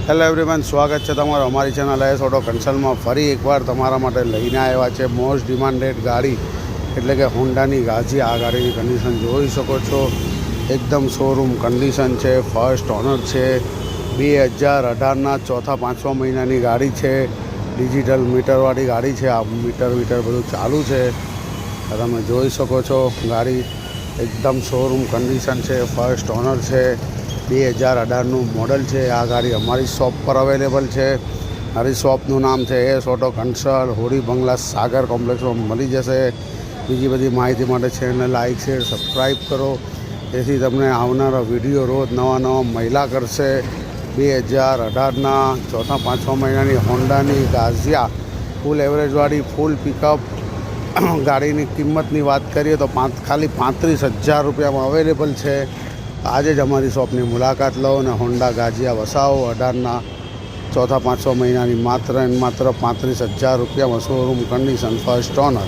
Hello everyone, સ્વાગત છે તમારું અમારી ચેનલ એસ ઓટો કન્સલ્ટમાં. ફરી એકવાર તમારા માટે લઈને આવ્યા છે મોસ્ટ ડિમાન્ડેડ ગાડી એટલે કે હોન્ડાની ગાઝિયા. આ ગાડીની કન્ડિશન જોઈ શકો છો, એકદમ શોરૂમ કન્ડિશન છે. ફર્સ્ટ ઓનર છે, 2018ના ચોથા પાંચમા મહિનાની ગાડી છે. ડિજિટલ મીટરવાળી ગાડી છે. આ મીટર બધું ચાલુ છે, તમે જોઈ શકો છો. ગાડી એકદમ શોરૂમ કન્ડિશન છે. ફર્સ્ટ ઓનર છે, 2018નું મોડલ છે. આ ગાડી અમારી શોપ પર અવેલેબલ છે. મારી શોપનું નામ છે એસ ઓટો કન્સલ્ટ, હોડી બંગલા સાગર કોમ્પ્લેક્સમાં મળી જશે. બીજી બધી માહિતી માટે ચેનલ લાઈક શેર સબસ્ક્રાઈબ કરો, જેથી તમને આવનારા વિડીયો રોજ નવા મહિલા કરશે. 2018ના ચોથા પાંચમા મહિનાની હોન્ડાની ગાઝિયા ફૂલ એવરેજવાળી ફૂલ પિકઅપ ગાડીની કિંમતની વાત કરીએ તો ખાલી 35,000 રૂપિયામાં અવેલેબલ છે. આજે જ અમારી શોપની મુલાકાત લો અને હોન્ડા ગાઝિયા વસાવો. 18ના ચોથા પાંચમા મહિનાની માત્ર 35,000 રૂપિયામાં શોરૂમ કન્ડિશન, ફર્સ્ટ ઓનર.